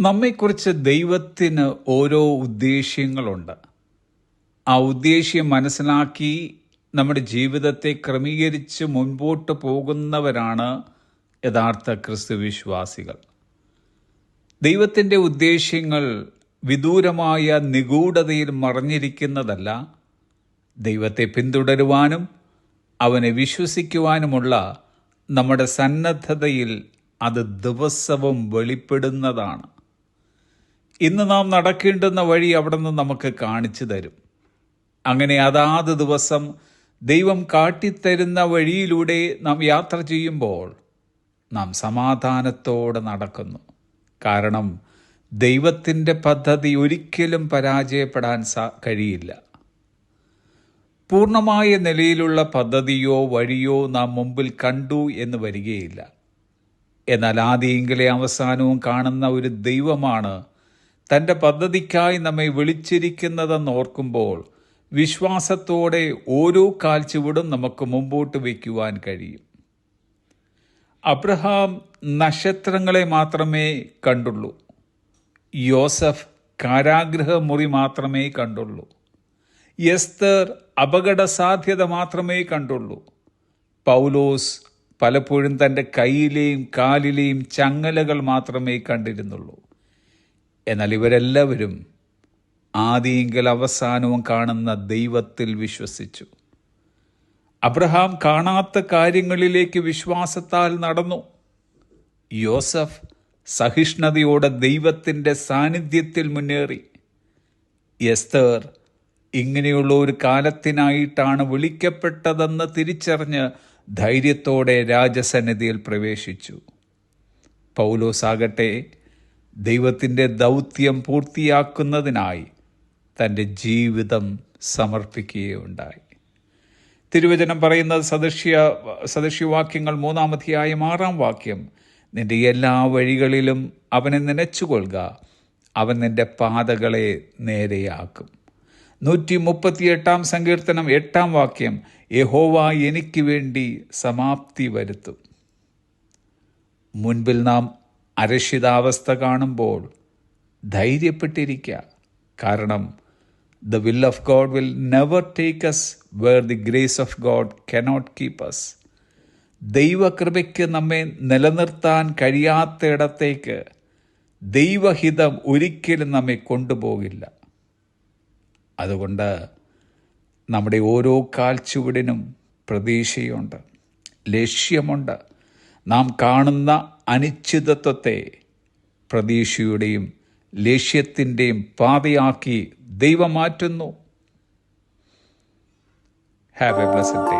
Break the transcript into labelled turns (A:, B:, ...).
A: നമ്മെക്കുറിച്ച് ദൈവത്തിന് ഓരോ ഉദ്ദേശ്യങ്ങളുണ്ട്. ആ ഉദ്ദേശ്യം മനസ്സിലാക്കി നമ്മുടെ ജീവിതത്തെ ക്രമീകരിച്ച് മുൻപോട്ട് പോകുന്നവരാണ് യഥാർത്ഥ ക്രിസ്തുവിശ്വാസികൾ. ദൈവത്തിൻ്റെ ഉദ്ദേശ്യങ്ങൾ വിദൂരമായ നിഗൂഢതയിൽ മറഞ്ഞിരിക്കുന്നതല്ല. ദൈവത്തെ പിന്തുടരുവാനും അവനെ വിശ്വസിക്കുവാനുമുള്ള നമ്മുടെ സന്നദ്ധതയിൽ അത് ദിവസവും വെളിപ്പെടുന്നതാണ്. ഇന്ന് നാം നടക്കേണ്ടുന്ന വഴി അവിടുന്ന് നമുക്ക് കാണിച്ചു തരും. അങ്ങനെ അതാത് ദിവസം ദൈവം കാട്ടിത്തരുന്ന വഴിയിലൂടെ നാം യാത്ര ചെയ്യുമ്പോൾ നാം സമാധാനത്തോടെ നടക്കുന്നു. കാരണം ദൈവത്തിൻ്റെ പദ്ധതി ഒരിക്കലും പരാജയപ്പെടാൻ കഴിയില്ല. പൂർണ്ണമായ നിലയിലുള്ള പദ്ധതിയോ വഴിയോ നാം മുമ്പിൽ കണ്ടു എന്ന് വരികയില്ല. എന്നാൽ ആദിയെങ്കിലെ അവസാനവും കാണുന്ന ഒരു ദൈവമാണ് തൻ്റെ പദ്ധതിക്കായി നമ്മെ വിളിച്ചിരിക്കുന്നതെന്ന് ഓർക്കുമ്പോൾ വിശ്വാസത്തോടെ ഓരോ കാൽച്ചുവടും നമുക്ക് മുമ്പോട്ട് വയ്ക്കുവാൻ കഴിയും. അബ്രഹാം നക്ഷത്രങ്ങളെ മാത്രമേ കണ്ടുള്ളൂ. യോസഫ് കാരാഗൃഹമുറി മാത്രമേ കണ്ടുള്ളൂ. എസ്തർ അപകട സാധ്യത മാത്രമേ കണ്ടുള്ളൂ. പൗലോസ് പലപ്പോഴും തൻ്റെ കൈയിലെയും കാലിലെയും ചങ്ങലകൾ മാത്രമേ കണ്ടിരുന്നുള്ളൂ. എന്നാൽ ഇവരെല്ലാവരും ആദിയെങ്കിൽ അവസാനവും കാണുന്ന ദൈവത്തിൽ വിശ്വസിച്ചു. അബ്രഹാം കാണാത്ത കാര്യങ്ങളിലേക്ക് വിശ്വാസത്താൽ നടന്നു. യോസഫ് സഹിഷ്ണുതയോടെ ദൈവത്തിൻ്റെ സാന്നിധ്യത്തിൽ മുന്നേറി. എസ്തർ ഇങ്ങനെയുള്ള ഒരു കാലത്തിനായിട്ടാണ് വിളിക്കപ്പെട്ടതെന്ന് തിരിച്ചറിഞ്ഞ് ധൈര്യത്തോടെ രാജസന്നിധിയിൽ പ്രവേശിച്ചു. പൗലോസാകട്ടെ ദൈവത്തിൻ്റെ ദൗത്യം പൂർത്തിയാക്കുന്നതിനായി തൻ്റെ ജീവിതം സമർപ്പിക്കുകയുണ്ടായി. തിരുവചനം പറയുന്നത് സദൃശ്യവാക്യങ്ങൾ 3-ാം അധ്യായം 6-ാം വാക്യം, നിന്റെ എല്ലാ വഴികളിലും അവനെ നനച്ചുകൊള്ളുക, അവൻ നിന്റെ പാതകളെ നേരെയാക്കും. 138-ാം സങ്കീർത്തനം 8-ാം വാക്യം, യഹോവ എനിക്ക് വേണ്ടി സമാപ്തി വരുത്തും. മുൻപിൽ നാം അരക്ഷിതാവസ്ഥ കാണുമ്പോൾ ധൈര്യപ്പെട്ടിരിക്കുക. കാരണം the will of God will never take us where the grace of God cannot keep us. ദൈവകൃപയ്ക്ക് നമ്മെ നിലനിർത്താൻ കഴിയാത്തയിടത്തേക്ക് ദൈവഹിതം ഒരിക്കലും നമ്മെ കൊണ്ടുപോകില്ല. അതുകൊണ്ട് നമ്മുടെ ഓരോ കാൽച്ചുവടിനും പ്രതീക്ഷയുണ്ട്, ലക്ഷ്യമുണ്ട്. നാം കാണുന്ന അനിശ്ചിതത്വത്തെ പ്രതീക്ഷയുടെയും ലക്ഷ്യത്തിൻ്റെയും പാതയാക്കി ദൈവം മാറ്റുന്നു. Have A blessed day.